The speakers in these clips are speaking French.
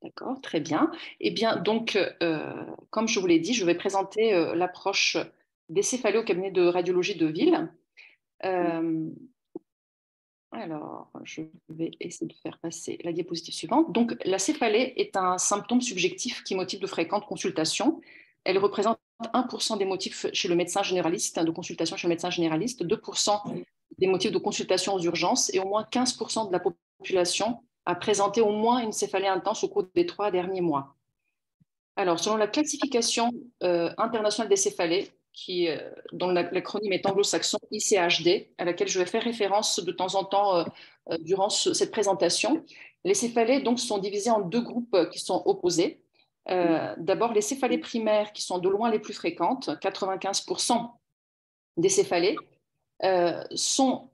D'accord, très bien. Eh bien, donc, comme je vous l'ai dit, je vais présenter l'approche des céphalées au cabinet de radiologie de ville. Euh, alors, je vais essayer de faire passer la diapositive suivante. Donc, la céphalée est un symptôme subjectif qui motive de fréquentes consultations. Elle représente 1% des motifs chez le médecin généraliste, de consultation chez le médecin généraliste, 2% des motifs de consultation aux urgences et au moins 15% de la population a présenté au moins une céphalée intense au cours des 3 derniers mois. Alors, selon la classification internationale des céphalées, dont l'acronyme est anglo-saxon ICHD, à laquelle je vais faire référence de temps en temps durant cette présentation, les céphalées donc, sont divisées en deux groupes qui sont opposés. D'abord, les céphalées primaires, qui sont de loin les plus fréquentes, 95% des céphalées, sont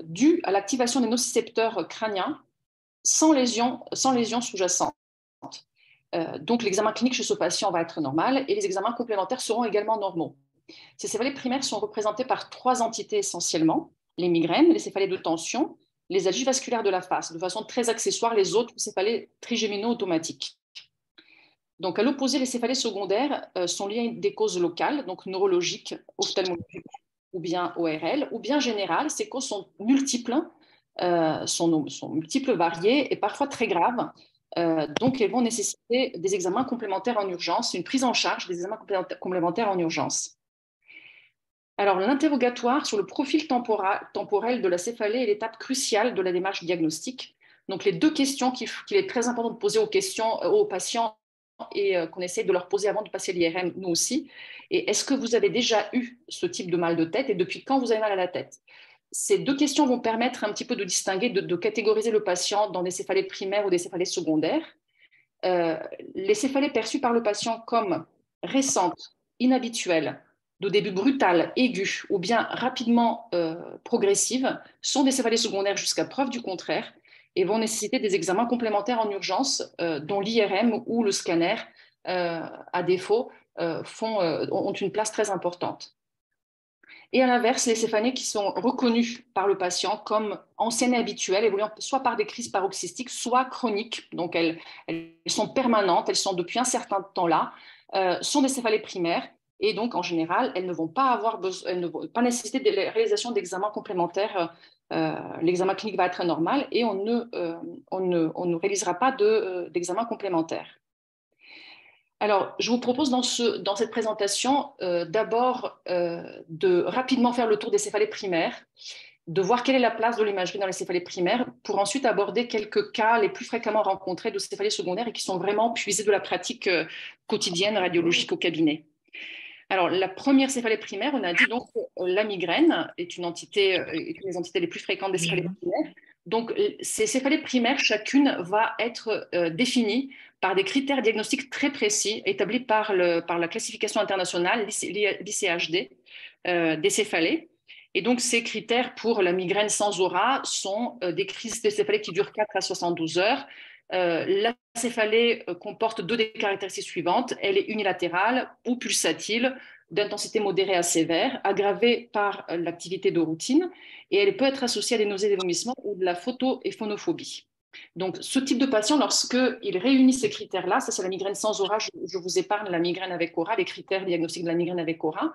dues à l'activation des nocicepteurs crâniens sans lésion sous-jacente. Donc, l'examen clinique chez ce patient va être normal et les examens complémentaires seront également normaux. Ces céphalées primaires sont représentées par trois entités essentiellement, les migraines, les céphalées de tension, les algies vasculaires de la face, de façon très accessoire, les autres céphalées trigémino-automatiques. Donc, à l'opposé, les céphalées secondaires sont liées à des causes locales, donc neurologiques, ophtalmologiques ou bien ORL, ou bien générales. Ces causes sont multiples, sont multiples, variées et parfois très graves. Donc, elles vont nécessiter des examens complémentaires en urgence, une prise en charge des examens complémentaires en urgence. Alors, l'interrogatoire sur le profil temporel de la céphalée est l'étape cruciale de la démarche diagnostique. Donc, les deux questions qu'il est très important de poser aux patients et qu'on essaie de leur poser avant de passer l'IRM, nous aussi. Et est-ce que vous avez déjà eu ce type de mal de tête et depuis quand vous avez mal à la tête? Ces deux questions vont permettre un petit peu de distinguer, de catégoriser le patient dans des céphalées primaires ou des céphalées secondaires. Les céphalées perçues par le patient comme récentes, inhabituelles, de début brutal, aigu ou bien rapidement progressives sont des céphalées secondaires jusqu'à preuve du contraire et vont nécessiter des examens complémentaires en urgence, dont l'IRM ou le scanner, à défaut, ont une place très importante. Et à l'inverse, les céphalées qui sont reconnues par le patient comme anciennes et habituelles, évoluant soit par des crises paroxystiques, soit chroniques, donc elles sont permanentes, elles sont depuis un certain temps là, sont des céphalées primaires, et donc en général, elles ne vont pas nécessiter de la réalisation d'examens complémentaires. L'examen clinique va être normal et on ne réalisera pas d'examen complémentaire. Alors, je vous propose dans cette présentation d'abord de rapidement faire le tour des céphalées primaires, de voir quelle est la place de l'imagerie dans les céphalées primaires, pour ensuite aborder quelques cas les plus fréquemment rencontrés de céphalées secondaires et qui sont vraiment puisés de la pratique quotidienne radiologique au cabinet. Alors, la première céphalée primaire, on a dit donc la migraine est une des entités les plus fréquentes des céphalées primaires. Donc, ces céphalées primaires, chacune va être définie par des critères diagnostiques très précis établis par la classification internationale, l'ICHD, des céphalées. Et donc, ces critères pour la migraine sans aura sont des crises de céphalée qui durent 4 à 72 heures. La céphalée comporte deux des caractéristiques suivantes. Elle est unilatérale ou pulsatile, d'intensité modérée à sévère, aggravée par l'activité de routine, et elle peut être associée à des nausées, des vomissements ou de la photoéphonophobie. Donc, ce type de patient, lorsqu'il réunit ces critères-là, ça c'est la migraine sans aura, je vous épargne la migraine avec aura, les critères diagnostiques de la migraine avec aura.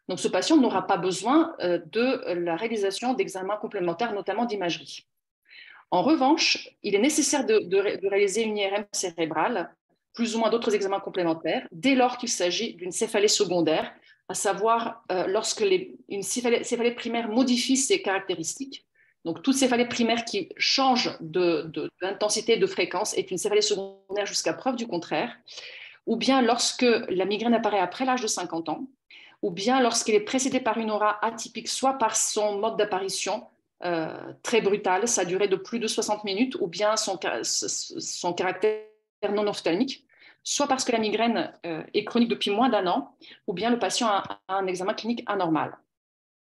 Donc, ce patient n'aura pas besoin de la réalisation d'examens complémentaires, notamment d'imagerie. En revanche, il est nécessaire de réaliser une IRM cérébrale, plus ou moins d'autres examens complémentaires, dès lors qu'il s'agit d'une céphalée secondaire, à savoir lorsque une céphalée primaire modifie ses caractéristiques. Donc, toute céphalée primaire qui change d'intensité et de fréquence est une céphalée secondaire jusqu'à preuve du contraire, ou bien lorsque la migraine apparaît après l'âge de 50 ans, ou bien lorsqu'elle est précédée par une aura atypique, soit par son mode d'apparition, très brutal, sa durée de plus de 60 minutes, ou bien son caractère non ophtalmique, soit parce que la migraine est chronique depuis moins d'un an, ou bien le patient a un examen clinique anormal.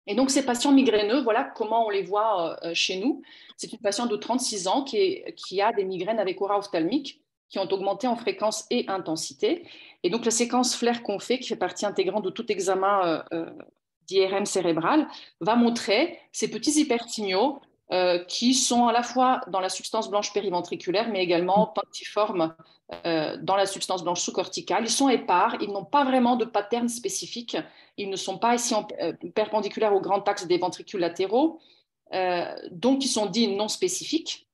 Et donc, ces patients migraineux, voilà comment on les voit chez nous. C'est une patiente de 36 ans qui a des migraines avec aura ophtalmique qui ont augmenté en fréquence et intensité. Et donc, la séquence flair qu'on fait, qui fait partie intégrante de tout examen d'IRM cérébral, va montrer ces petits hypersignaux qui sont à la fois dans la substance blanche périventriculaire, mais également punctiformes dans la substance blanche sous-corticale. Ils sont épars, ils n'ont pas vraiment de pattern spécifique, ils ne sont pas ici perpendiculaires au grand axe des ventricules latéraux, donc ils sont dits non spécifiques.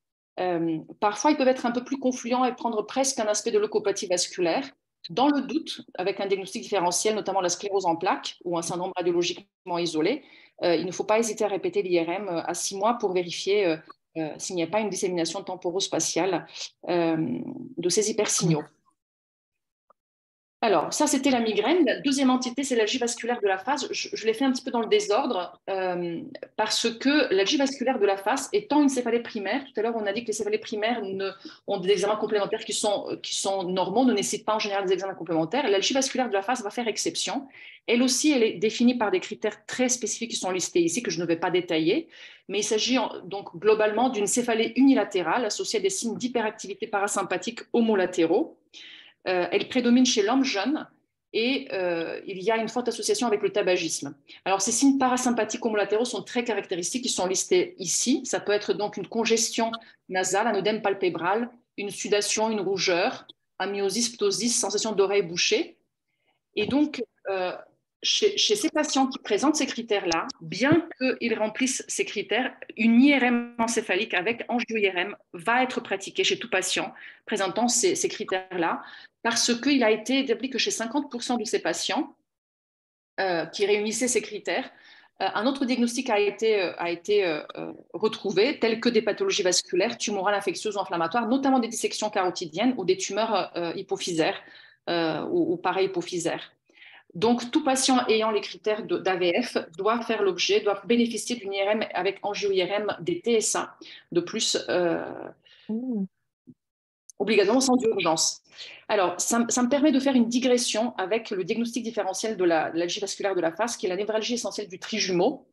Parfois, ils peuvent être un peu plus confluents et prendre presque un aspect de leucopathie vasculaire. Dans le doute, avec un diagnostic différentiel, notamment la sclérose en plaques ou un syndrome radiologiquement isolé, il ne faut pas hésiter à répéter l'IRM à 6 mois pour vérifier s'il n'y a pas une dissémination temporospatiale de ces hypersignaux. Alors, ça, c'était la migraine. La deuxième entité, c'est l'algie vasculaire de la face. Je l'ai fait un petit peu dans le désordre parce que l'algie vasculaire de la face étant une céphalée primaire, tout à l'heure, on a dit que les céphalées primaires ont des examens complémentaires qui sont normaux, ne nécessitent pas en général des examens complémentaires. L'algie vasculaire de la face va faire exception. Elle aussi, elle est définie par des critères très spécifiques qui sont listés ici, que je ne vais pas détailler. Mais il s'agit donc globalement d'une céphalée unilatérale associée à des signes d'hyperactivité parasympathique homolatéraux. Elle prédomine chez l'homme jeune et il y a une forte association avec le tabagisme. Alors, ces signes parasympathiques homolatéraux sont très caractéristiques, ils sont listés ici. Ça peut être donc une congestion nasale, un œdème palpébral, une sudation, une rougeur, amyosis, ptosis, sensation d'oreille bouchée. Et donc, chez ces patients qui présentent ces critères-là, bien qu'ils remplissent ces critères, une IRM encéphalique avec angio-IRM va être pratiquée chez tout patient présentant ces critères-là, parce qu'il a été établi que chez 50% de ces patients qui réunissaient ces critères, un autre diagnostic a été retrouvé, tel que des pathologies vasculaires, tumorales, infectieuses ou inflammatoires, notamment des dissections carotidiennes ou des tumeurs hypophysaires ou parahypophysaires. Donc, tout patient ayant les critères d'AVF doit faire l'objet, doit bénéficier d'une IRM avec angio-IRM des TSA, de plus obligatoirement sans urgence. Alors, ça me permet de faire une digression avec le diagnostic différentiel de l'algie vasculaire de la face, qui est la névralgie essentielle du trijumeau,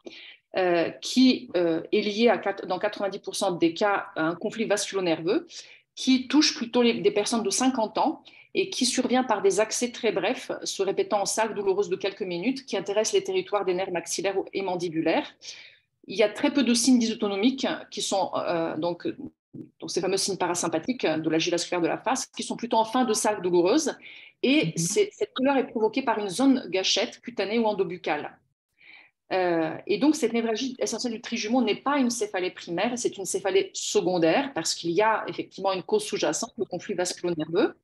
qui est liée dans 90% des cas à un conflit vasculo-nerveux, qui touche plutôt des personnes de 50 ans et qui survient par des accès très brefs, se répétant en salves douloureuses de quelques minutes, qui intéressent les territoires des nerfs maxillaires et mandibulaires. Il y a très peu de signes dysautonomiques qui sont donc ces fameux signes parasympathiques de l'algie vasculaire de la face, qui sont plutôt en fin de salve douloureuse. Et cette douleur est provoquée par une zone gâchette, cutanée ou endobuccale. Et donc, cette névralgie essentielle du trijumeau n'est pas une céphalée primaire, c'est une céphalée secondaire, parce qu'il y a effectivement une cause sous-jacente, le conflit vasculo-nerveux.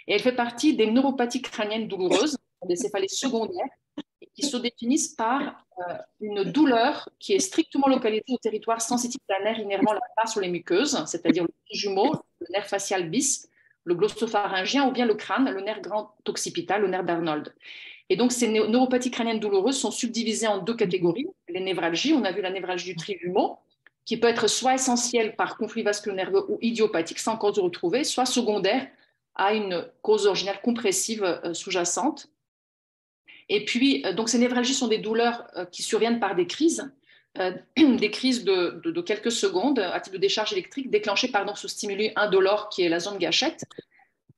Et elle fait partie des neuropathies crâniennes douloureuses, des céphalées secondaires, qui se définissent par une douleur qui est strictement localisée au territoire sensitif d'un nerf innervant la face ou les muqueuses, c'est-à-dire le trijumeau, le nerf facial bis, le glossopharyngien ou bien le crâne, le nerf grand occipital, le nerf d'Arnold. Et donc, ces neuropathies crâniennes douloureuses sont subdivisées en deux catégories. Les névralgies, on a vu la névralgie du trijumeau, qui peut être soit essentielle par conflit vasculo-nerveux ou idiopathique sans cause retrouvée, soit secondaire à une cause originale compressive sous-jacente. Et puis, donc ces névralgies sont des douleurs qui surviennent par des crises de quelques secondes à type de décharge électrique déclenchées par ce stimuli indolore qui est la zone gâchette.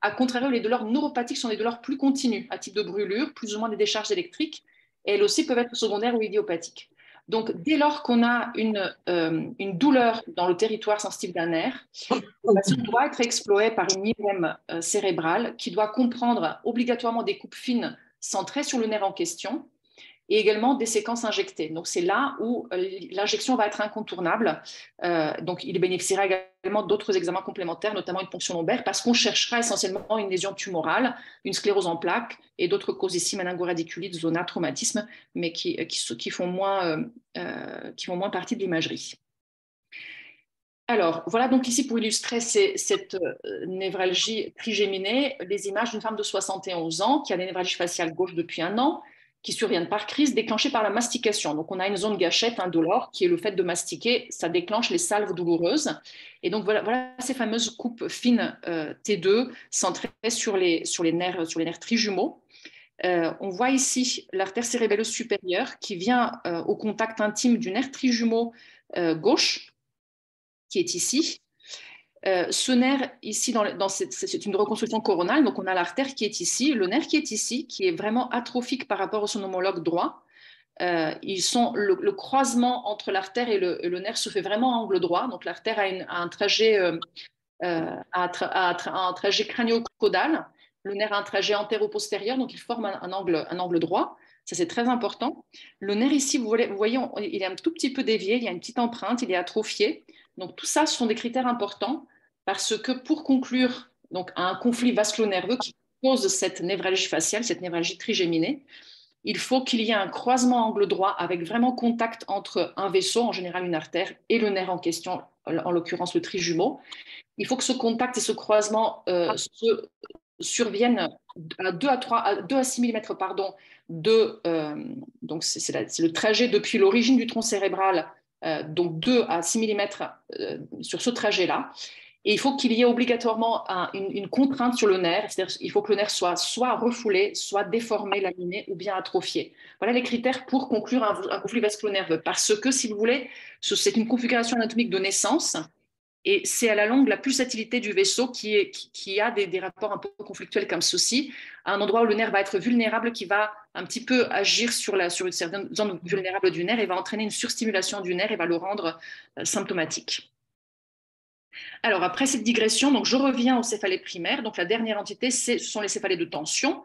A contrario, les douleurs neuropathiques sont des douleurs plus continues à type de brûlure, plus ou moins des décharges électriques, et elles aussi peuvent être secondaires ou idiopathiques. Donc, dès lors qu'on a une douleur dans le territoire sensitif d'un nerf, le patient doit être exploré par une IRM cérébrale qui doit comprendre obligatoirement des coupes fines centrées sur le nerf en question et également des séquences injectées. Donc, c'est là où l'injection va être incontournable. Donc, il bénéficiera également d'autres examens complémentaires, notamment une ponction lombaire, parce qu'on cherchera essentiellement une lésion tumorale, une sclérose en plaques et d'autres causes ici, méningoradiculaire, zona, traumatisme, mais qui font moins partie de l'imagerie. Alors, voilà donc ici pour illustrer cette névralgie trigéminée, les images d'une femme de 71 ans qui a des névralgies faciales gauche depuis 1 an, qui surviennent par crise déclenchée par la mastication. Donc, on a une zone gâchette indolore qui est le fait de mastiquer, ça déclenche les salves douloureuses. Et donc, voilà ces fameuses coupes fines T2 centrées sur les nerfs trijumeaux. On voit ici l'artère cérébelleuse supérieure qui vient au contact intime du nerf trijumeau gauche, qui est ici. Ce nerf ici, c'est une reconstruction coronale, donc on a l'artère qui est ici, le nerf qui est ici, qui est vraiment atrophique par rapport à son homologue droit. Le croisement entre l'artère et le nerf se fait vraiment à angle droit. Donc l'artère a un trajet, un trajet crânio-caudal, le nerf a un trajet antéro-postérieur, donc il forme un angle droit. Ça, c'est très important. Le nerf ici, vous voyez, il est un tout petit peu dévié, il y a une petite empreinte, il est atrophié. Donc tout ça, ce sont des critères importants parce que pour conclure donc, à un conflit vasculo-nerveux qui cause cette névralgie faciale, cette névralgie trigéminée, il faut qu'il y ait un croisement angle droit avec vraiment contact entre un vaisseau, en général une artère, et le nerf en question, en l'occurrence le trijumeau. Il faut que ce contact et ce croisement surviennent à 2 à 6 mm pardon, donc c'est le trajet depuis l'origine du tronc cérébral, donc 2 à 6 mm sur ce trajet-là. Et il faut qu'il y ait obligatoirement une contrainte sur le nerf, c'est-à-dire qu'il faut que le nerf soit refoulé, soit déformé, laminé ou bien atrophié. Voilà les critères pour conclure un conflit vasculo-nerveux. Parce que, si vous voulez, c'est une configuration anatomique de naissance et c'est à la longue la pulsatilité du vaisseau qui a des rapports un peu conflictuels comme ceci, à un endroit où le nerf va être vulnérable, qui va un petit peu agir sur une certaine zone vulnérable du nerf et va entraîner une surstimulation du nerf et va le rendre symptomatique. Alors, après cette digression, donc je reviens aux céphalées primaires. Donc, la dernière entité, ce sont les céphalées de tension.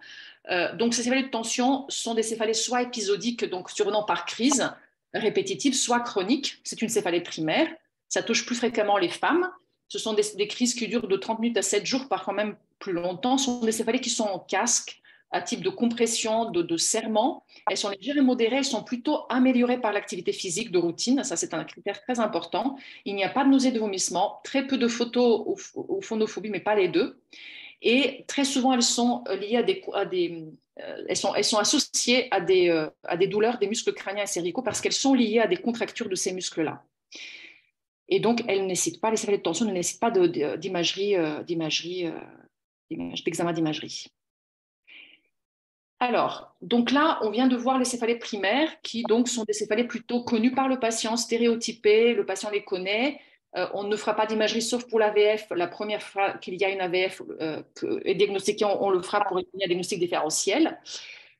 Donc, ces céphalées de tension sont des céphalées soit épisodiques, donc survenant par crise répétitive, soit chroniques. C'est une céphalée primaire. Ça touche plus fréquemment les femmes. Ce sont des crises qui durent de 30 minutes à 7 jours, parfois même plus longtemps. Ce sont des céphalées qui sont en casque, à type de compression, de serrement. Elles sont légères et modérées, elles sont plutôt améliorées par l'activité physique de routine. Ça, c'est un critère très important. Il n'y a pas de nausée, de vomissement, très peu de photophonophobie, mais pas les deux. Et très souvent, elles sont liées elles sont associées à des douleurs des muscles crâniens et cervicaux parce qu'elles sont liées à des contractures de ces muscles-là. Et donc, les céphalées de tension ne nécessitent pas d'examen d'imagerie. Alors, donc là, on vient de voir les céphalées primaires qui donc sont des céphalées plutôt connues par le patient, stéréotypées, le patient les connaît. On ne fera pas d'imagerie sauf pour l'AVF. La première fois qu'il y a une AVF est diagnostiquée, on le fera pour un diagnostic différentiel.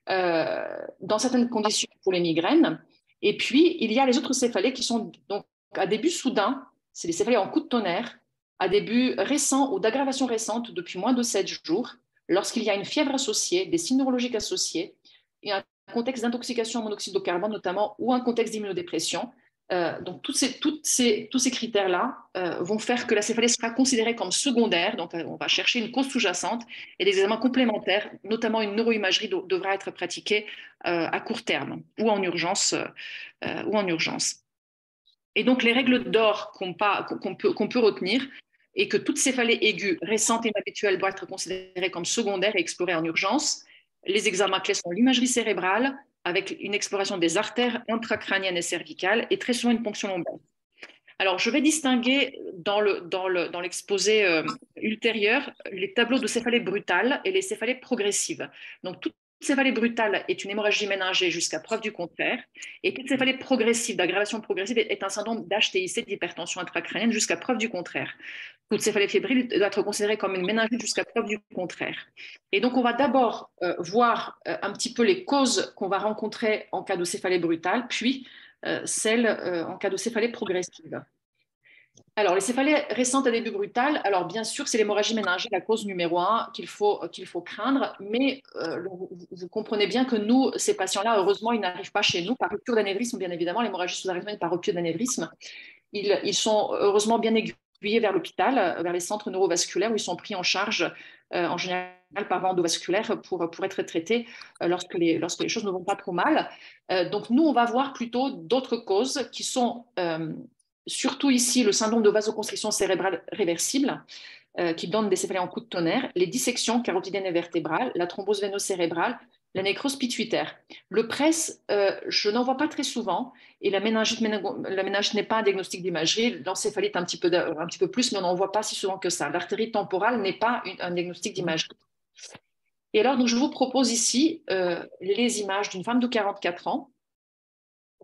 Dans certaines conditions pour les migraines. Et puis, il y a les autres céphalées qui sont donc à début soudain, c'est les céphalées en coup de tonnerre, à début récent ou d'aggravation récente depuis moins de 7 jours, lorsqu'il y a une fièvre associée, des signes neurologiques associés, et un contexte d'intoxication en monoxyde de carbone notamment, ou un contexte d'immunodépression. Donc tous ces critères-là vont faire que la céphalée sera considérée comme secondaire. Donc on va chercher une cause sous-jacente et des examens complémentaires, notamment une neuroimagerie devra être pratiquée à court terme ou en urgence. Et donc les règles d'or qu'on peut retenir et que toute céphalée aiguë, récente et inhabituelle doit être considérée comme secondaire et explorée en urgence. Les examens clés sont l'imagerie cérébrale avec une exploration des artères intracrâniennes et cervicales et très souvent une ponction lombaire. Alors, je vais distinguer dans l'exposé ultérieur les tableaux de céphalée brutale et les céphalées progressives. Donc, toute céphalée brutale est une hémorragie méningée jusqu'à preuve du contraire, et toute céphalée progressive, d'aggravation progressive, est un syndrome d'HTIC, d'hypertension intracrânienne, jusqu'à preuve du contraire. Toute céphalée fébrile doit être considérée comme une méningite jusqu'à preuve du contraire. Et donc, on va d'abord voir un petit peu les causes qu'on va rencontrer en cas de céphalée brutale, puis celles en cas de céphalée progressive. Alors, les céphalées récentes à début brutal, alors bien sûr, c'est l'hémorragie méningée, la cause numéro 1 qu'il faut craindre, mais vous comprenez bien que nous, ces patients-là, heureusement, ils n'arrivent pas chez nous par rupture d'anévrisme, bien évidemment, l'hémorragie sous-arrhythmique par rupture d'anévrisme. Ils sont heureusement bien aiguillés vers l'hôpital, vers les centres neurovasculaires où ils sont pris en charge en général par voie endovasculaire pour être traités lorsque les choses ne vont pas trop mal. Donc nous, on va voir plutôt d'autres causes qui sont surtout ici le syndrome de vasoconstriction cérébrale réversible qui donne des céphalées en coup de tonnerre, les dissections carotidiennes et vertébrales, la thrombose veineuse-cérébrale, la nécrose pituitaire. Le PRES, je n'en vois pas très souvent, et la méningite n'est pas un diagnostic d'imagerie, l'encéphalite un petit peu plus, mais on n'en voit pas si souvent que ça. L'artérite temporale n'est pas un diagnostic d'imagerie. Et alors, donc, je vous propose ici les images d'une femme de 44 ans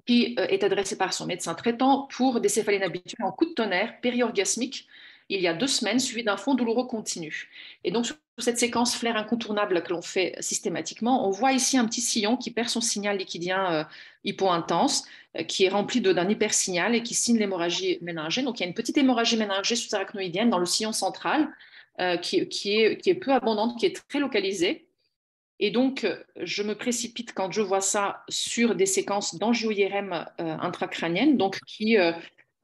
qui est adressée par son médecin traitant pour des céphalées inhabituelles en coup de tonnerre périorgasmique. il y a 2 semaines, suivi d'un fond douloureux continu. Et donc, sur cette séquence flair incontournable que l'on fait systématiquement, on voit ici un petit sillon qui perd son signal liquidien hypo-intense, qui est rempli d'un hypersignal et qui signe l'hémorragie méningée. Donc, il y a une petite hémorragie méningée sous-arachnoïdienne dans le sillon central qui est peu abondante, qui est très localisée. Et donc, je me précipite quand je vois ça sur des séquences d'angio-IRM intracrânienne, donc qui,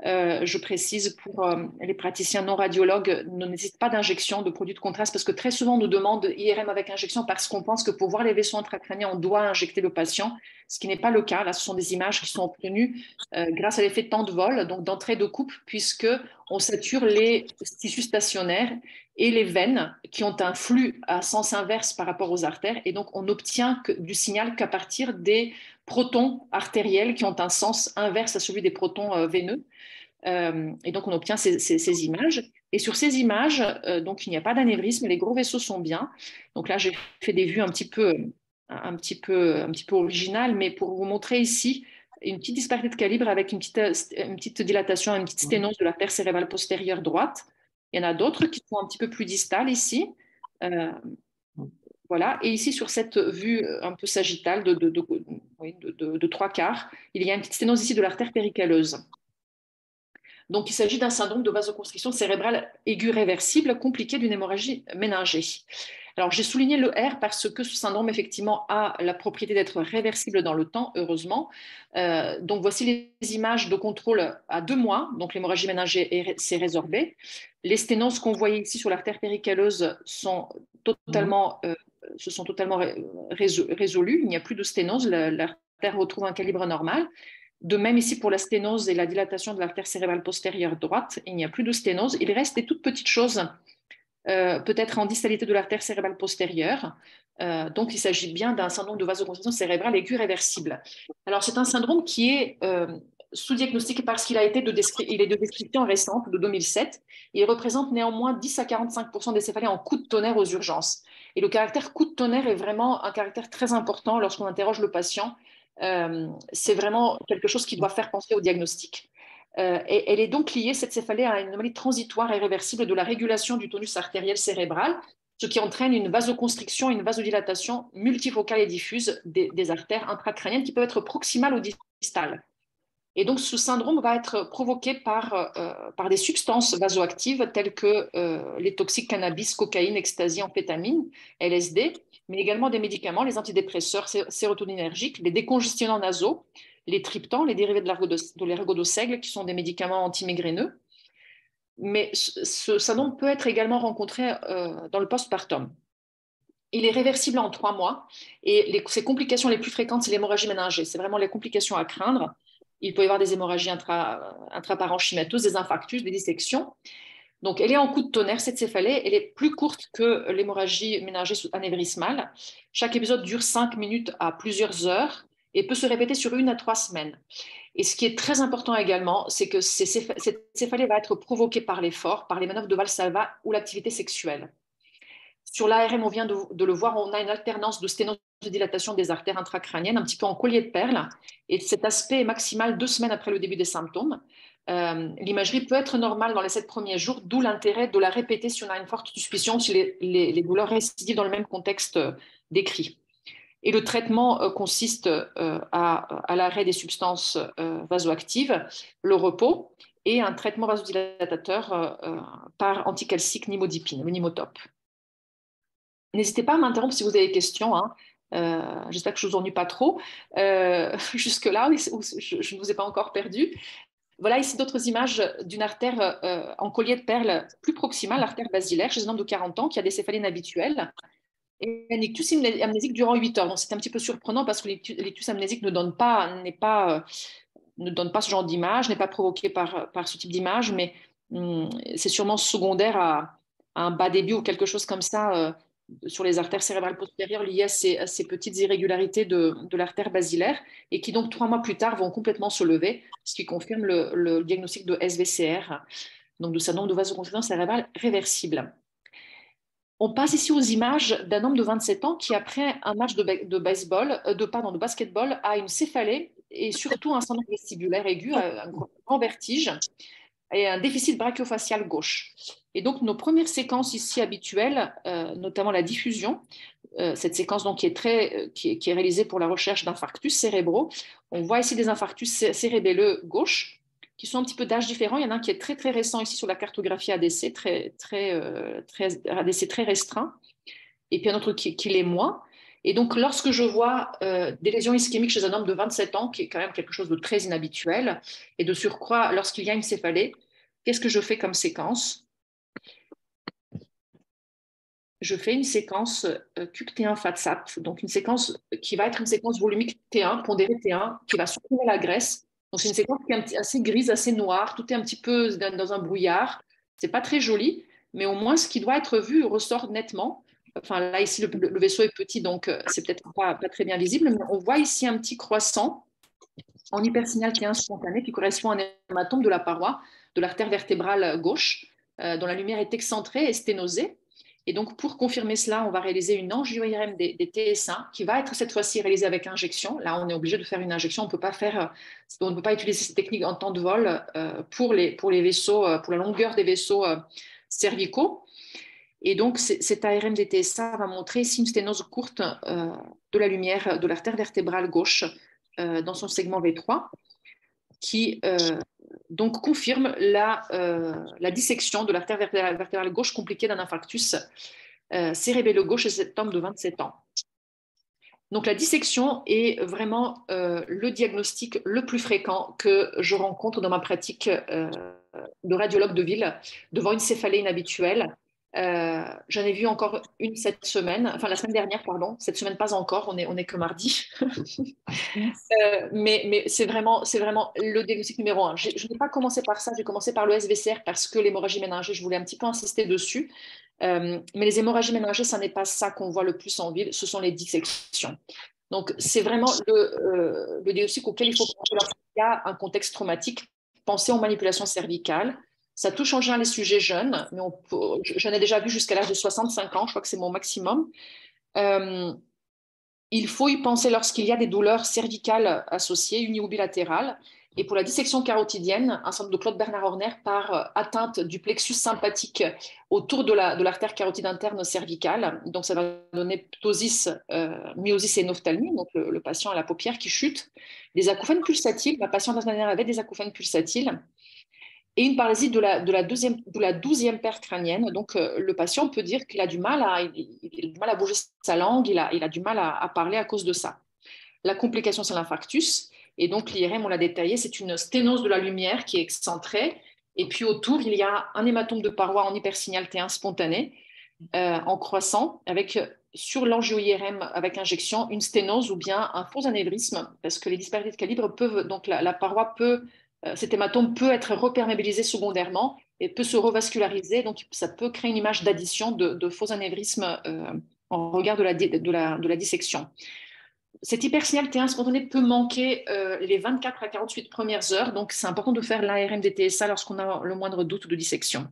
je précise pour les praticiens non radiologues, ne nécessitent pas d'injection de produits de contraste parce que très souvent on nous demande IRM avec injection parce qu'on pense que pour voir les vaisseaux intracrâniens, on doit injecter le patient, ce qui n'est pas le cas. Là, ce sont des images qui sont obtenues grâce à l'effet de temps de vol, donc d'entrée de coupe, puisque on sature les tissus stationnaires et les veines qui ont un flux à sens inverse par rapport aux artères. Et donc, on n'obtient du signal qu'à partir des protons artériels qui ont un sens inverse à celui des protons veineux. Et donc, on obtient ces images. Et sur ces images, donc, il n'y a pas d'anévrisme, les gros vaisseaux sont bien. Donc là, j'ai fait des vues un petit peu originales, mais pour vous montrer ici une petite disparité de calibre avec une petite dilatation, une petite sténose de l'artère cérébrale postérieure droite. Il y en a d'autres qui sont un petit peu plus distales ici. Voilà. Et ici, sur cette vue un peu sagittale de 3/4, il y a une petite sténose ici de l'artère péricaleuse. Donc, il s'agit d'un syndrome de vasoconstriction cérébrale aiguë réversible compliqué d'une hémorragie méningée. Alors, j'ai souligné le R parce que ce syndrome, effectivement, a la propriété d'être réversible dans le temps, heureusement. Donc, voici les images de contrôle à 2 mois. Donc, l'hémorragie méningée s'est résorbée. Les sténoses qu'on voyait ici sur l'artère péricaleuse se sont totalement résolues. Il n'y a plus de sténose. L'artère retrouve un calibre normal. De même ici pour la sténose et la dilatation de l'artère cérébrale postérieure droite, il n'y a plus de sténose. Il reste des toutes petites choses, peut-être en distalité de l'artère cérébrale postérieure. Donc, il s'agit bien d'un syndrome de vasoconstriction cérébrale aiguë réversible. Alors, c'est un syndrome qui est sous-diagnostiqué parce qu'il est de description récente, de 2007. Il représente néanmoins 10 à 45% des céphalées en coup de tonnerre aux urgences. Et le caractère coup de tonnerre est vraiment un caractère très important lorsqu'on interroge le patient. C'est vraiment quelque chose qui doit faire penser au diagnostic. Et elle est donc liée, cette céphalée, à une anomalie transitoire et réversible de la régulation du tonus artériel cérébral, ce qui entraîne une vasoconstriction et une vasodilatation multifocale et diffuse des artères intracrâniennes qui peuvent être proximales ou distales. Et donc, ce syndrome va être provoqué par des substances vasoactives telles que les toxiques cannabis, cocaïne, ecstasy, amphétamine, LSD, mais également des médicaments, les antidépresseurs sérotoninergiques, les décongestionnants nasaux, les triptans, les dérivés de l'ergodoseigle, qui sont des médicaments antimigraineux. Mais ce syndrome peut être également rencontré dans le postpartum. Il est réversible en 3 mois et ses complications les plus fréquentes, c'est l'hémorragie méningée. C'est vraiment les complications à craindre. Il peut y avoir des hémorragies intraparenchymateuses, des infarctus, des dissections. Donc, elle est en coup de tonnerre, cette céphalée. Elle est plus courte que l'hémorragie méningée anévrismale. Chaque épisode dure 5 minutes à plusieurs heures et peut se répéter sur 1 à 3 semaines. Et ce qui est très important également, c'est que cette céphalée va être provoquée par l'effort, par les manœuvres de Valsalva ou l'activité sexuelle. Sur l'ARM, on vient de le voir, on a une alternance de sténodilatation des artères intracrâniennes, un petit peu en collier de perles. Et cet aspect est maximal 2 semaines après le début des symptômes. L'imagerie peut être normale dans les 7 premiers jours, d'où l'intérêt de la répéter si on a une forte suspicion, si les douleurs récidivent dans le même contexte décrit. Et le traitement consiste à l'arrêt des substances vasoactives, le repos et un traitement vasodilatateur par anticalcique nimodipine, le nimotop. N'hésitez pas à m'interrompre si vous avez des questions. Hein. J'espère que je ne vous ennuie pas trop. Jusque-là, je ne vous ai pas encore perdu. Voilà ici d'autres images d'une artère en collier de perles plus proximale, l'artère basilaire, chez un homme de 40 ans qui a des céphalées inhabituelles et un ictus amnésique durant 8 heures. Donc c'est un petit peu surprenant parce que l'ictus amnésique ne donne pas ce genre d'image, n'est pas provoqué par ce type d'image, mais c'est sûrement secondaire à un bas débit ou quelque chose comme ça sur les artères cérébrales postérieures liées à ces petites irrégularités de l'artère basilaire et qui donc 3 mois plus tard vont complètement se lever, ce qui confirme le diagnostic de SVCR, donc de syndrome de vasoconstriction cérébrale réversible. On passe ici aux images d'un homme de 27 ans qui, après un match de basketball, a une céphalée et surtout un syndrome vestibulaire aigu, un grand vertige. et un déficit brachiofacial gauche. Et donc, nos premières séquences ici habituelles, notamment la diffusion, cette séquence donc, qui est réalisée pour la recherche d'infarctus cérébraux, on voit ici des infarctus cérébelleux gauche qui sont un petit peu d'âge différent. Il y en a un qui est très, très récent ici sur la cartographie ADC, ADC très restreint, et puis un autre qui l'est moins. Et donc, lorsque je vois des lésions ischémiques chez un homme de 27 ans, qui est quand même quelque chose de très inhabituel, et de surcroît, lorsqu'il y a une céphalée, qu'est-ce que je fais comme séquence? Je fais une séquence CUC-T1 FATSAT, donc une séquence qui va être une séquence volumique T1, pondérée T1, qui va supprimer la graisse. Donc, c'est une séquence qui est assez grise, assez noire, tout est un petit peu dans un brouillard. C'est pas très joli, mais au moins ce qui doit être vu ressort nettement. Enfin, là, ici, le vaisseau est petit, donc c'est peut-être pas très bien visible, mais on voit ici un petit croissant en hypersignal T1 spontané qui correspond à un hématome de la paroi de l'artère vertébrale gauche, dont la lumière est excentrée et sténosée. Et donc, pour confirmer cela, on va réaliser une angio-IRM des TS1 qui va être cette fois-ci réalisée avec injection. Là, on est obligé de faire une injection. On ne peut pas utiliser cette technique en temps de vol pour les vaisseaux, pour la longueur des vaisseaux cervicaux. Et donc, cet ARM des TSA va montrer ici une sténose courte de la lumière de l'artère vertébrale gauche dans son segment V3 qui donc confirme la dissection de l'artère vertébrale gauche compliquée d'un infarctus cérébelleux gauche chez cet homme de 27 ans. Donc la dissection est vraiment le diagnostic le plus fréquent que je rencontre dans ma pratique de radiologue de ville devant une céphalée inhabituelle. J'en ai vu encore une cette semaine, enfin la semaine dernière, pardon. Cette semaine pas encore, on est que mardi. Mais c'est vraiment le diagnostic numéro un. Je n'ai pas commencé par ça, j'ai commencé par le SVCR parce que l'hémorragie méningée, je voulais un petit peu insister dessus. Mais les hémorragies méningées, ça n'est pas ça qu'on voit le plus en ville, ce sont les dissections. Donc, c'est vraiment le diagnostic auquel il faut penser lorsqu'il y a un contexte traumatique. Penser aux manipulations cervicales. Ça touche en général les sujets jeunes, mais j'en ai déjà vu jusqu'à l'âge de 65 ans, je crois que c'est mon maximum. Il faut y penser lorsqu'il y a des douleurs cervicales associées, uni- ou bilatérales. Et pour la dissection carotidienne, un centre de Claude Bernard Horner par atteinte du plexus sympathique autour de l'artère carotide interne cervicale. Donc, ça va donner ptosis, myosis et nophtalmie. Donc, le patient a la paupière qui chute. Des acouphènes pulsatiles. Ma patiente la semaine dernière avait des acouphènes pulsatiles. Et une paralysie de la 12e paire crânienne. Donc, le patient peut dire qu'il a du mal à bouger sa langue, il a du mal à parler à cause de ça. La complication, c'est l'infarctus. Et donc, l'IRM, on l'a détaillé, c'est une sténose de la lumière qui est excentrée. Et puis, autour, il y a un hématome de paroi en hypersignal T1 spontané, en croissant, avec sur l'angio-IRM avec injection, une sténose ou bien un faux anévrisme, parce que les disparités de calibre peuvent, donc la paroi peut, cet hématome peut être reperméabilisé secondairement et peut se revasculariser, donc ça peut créer une image d'addition de faux anévrismes en regard de la dissection. Cet hypersignal T1 spontané peut manquer les 24 à 48 premières heures, donc c'est important de faire l'ARM des TSA lorsqu'on a le moindre doute de dissection.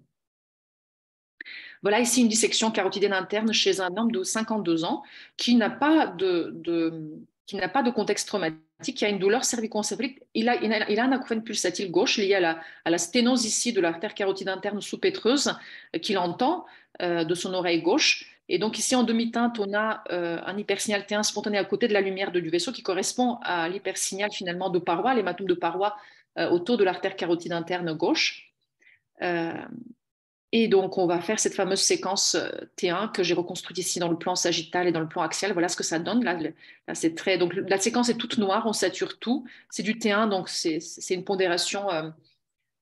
Voilà ici une dissection carotidienne interne chez un homme de 52 ans qui n'a pas de contexte traumatique, qui a une douleur cervico-encéphalique. Il a un acouphène pulsatile gauche lié à la sténose ici de l'artère carotide interne sous-pétreuse qu'il entend de son oreille gauche. Et donc ici en demi-teinte, on a un hypersignal T1 spontané à côté de la lumière du vaisseau qui correspond à l'hypersignal finalement de paroi, l'hématome de paroi autour de l'artère carotide interne gauche. Et donc, on va faire cette fameuse séquence T1 que j'ai reconstruite ici dans le plan sagittal et dans le plan axial. Voilà ce que ça donne. Là, c'est très... Donc, la séquence est toute noire, on sature tout. C'est du T1, donc c'est une pondération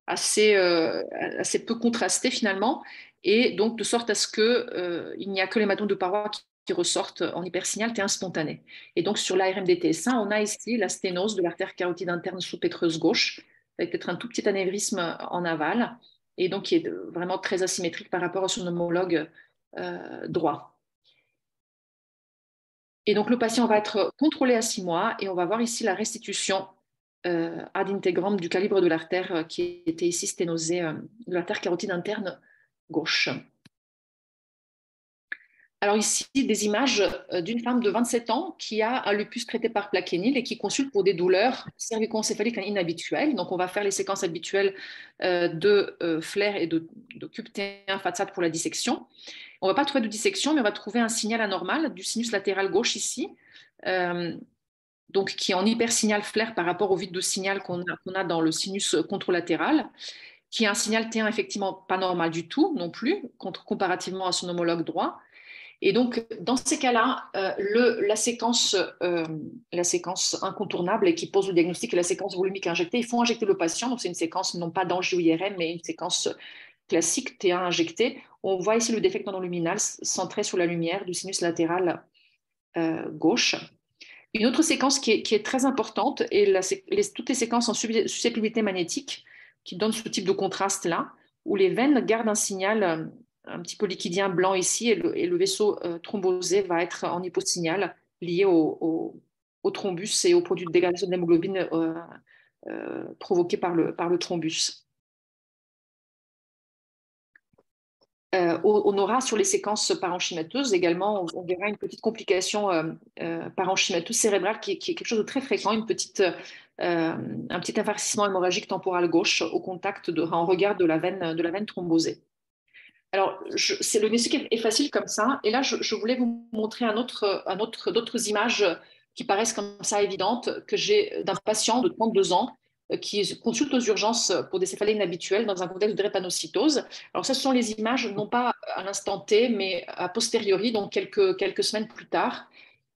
assez, assez peu contrastée finalement. Et donc, de sorte à ce qu'il n'y a que l'hématome de paroi qui ressortent en hypersignal T1 spontané. Et donc, sur l'ARM des TS1, on a ici la sténose de l'artère carotide interne sous-pétreuse gauche, avec peut-être un tout petit anévrisme en aval et donc qui est vraiment très asymétrique par rapport à son homologue droit. Et donc le patient va être contrôlé à 6 mois et on va voir ici la restitution ad intégram du calibre de l'artère qui était ici sténosée de l'artère carotide interne gauche. Alors ici, des images d'une femme de 27 ans qui a un lupus traité par plaquenil et qui consulte pour des douleurs cervico-encéphaliques inhabituelles. Donc, on va faire les séquences habituelles de flair et de cube T1 Fatsat pour la dissection. On ne va pas trouver de dissection, mais on va trouver un signal anormal du sinus latéral gauche ici, donc qui est en hypersignal flair par rapport au vide de signal qu'on a dans le sinus contralatéral, qui est un signal T1 effectivement pas normal du tout non plus, comparativement à son homologue droit. Et donc, dans ces cas-là, la séquence incontournable et qui pose le diagnostic est la séquence volumique injectée. Il faut injecter le patient, donc c'est une séquence non pas d'angio-IRM, mais une séquence classique T1 injectée. On voit ici le défect non-luminal centré sur la lumière du sinus latéral gauche. Une autre séquence qui est très importante est toutes les séquences en susceptibilité magnétique qui donnent ce type de contraste-là, où les veines gardent un signal un petit peu liquidien blanc ici et le vaisseau thrombosé va être en hyposignal lié au thrombus et au produit de dégradation de l'hémoglobine provoqué par le thrombus. On aura sur les séquences parenchymateuses également, on verra une petite complication parenchymateuse cérébrale qui est quelque chose de très fréquent, un petit infarcissement hémorragique temporal gauche au contact en regard de la veine thrombosée. Alors, le diagnostic est facile comme ça. Et là, je voulais vous montrer d'autres images qui paraissent comme ça évidentes que j'ai d'un patient de 32 ans qui consulte aux urgences pour des céphalées inhabituelles dans un contexte de drépanocytose. Alors, ça, ce sont les images, non pas à l'instant T, mais a posteriori, donc quelques semaines plus tard,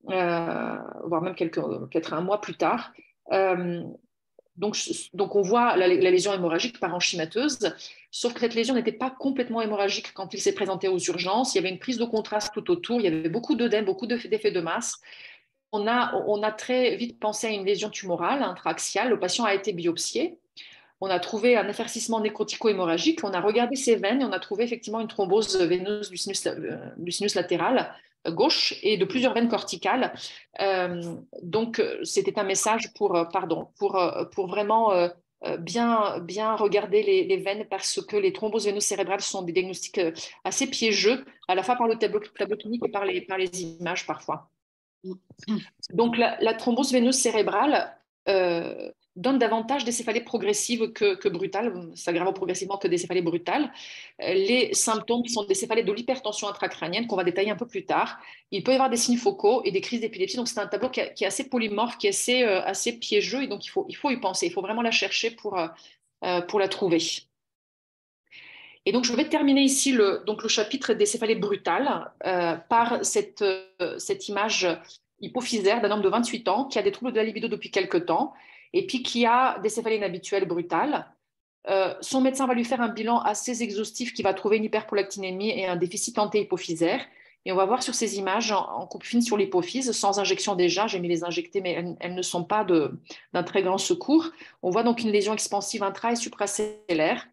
voire même peut-être un mois plus tard. Donc, on voit la lésion hémorragique parenchymateuse, sauf que cette lésion n'était pas complètement hémorragique quand il s'est présenté aux urgences. Il y avait une prise de contraste tout autour, il y avait beaucoup d'œdème, beaucoup d'effets de masse. On a très vite pensé à une lésion tumorale intraaxiale. Le patient a été biopsié. On a trouvé un affaissement nécrotico-hémorragique. On a regardé ses veines et on a trouvé effectivement une thrombose veineuse du sinus latéral gauche et de plusieurs veines corticales. Donc, c'était un message pour vraiment bien regarder les veines parce que les thromboses veineuses cérébrales sont des diagnostics assez piégeux, à la fois par le tableau clinique et par les images parfois. Donc, la thrombose veineuse cérébrale donne davantage des céphalées progressives que brutales, s'aggravant progressivement que des céphalées brutales. Les symptômes sont des céphalées de l'hypertension intracrânienne qu'on va détailler un peu plus tard. Il peut y avoir des signes focaux et des crises d'épilepsie. Donc, c'est un tableau qui est assez polymorphe, qui est assez piégeux. Et donc, il faut y penser. Il faut vraiment la chercher pour la trouver. Et donc, je vais terminer ici le chapitre des céphalées brutales par cette image hypophysaire d'un homme de 28 ans qui a des troubles de la libido depuis quelques temps et puis qui a des céphalées inhabituelles brutales. Son médecin va lui faire un bilan assez exhaustif qui va trouver une hyperprolactinémie et un déficit antéhypophysaire. Et on va voir sur ces images en coupe fine sur l'hypophyse, sans injection déjà, j'ai mis les injectées, mais elles ne sont pas d'un très grand secours. On voit donc une lésion expansive intra- et supracellaire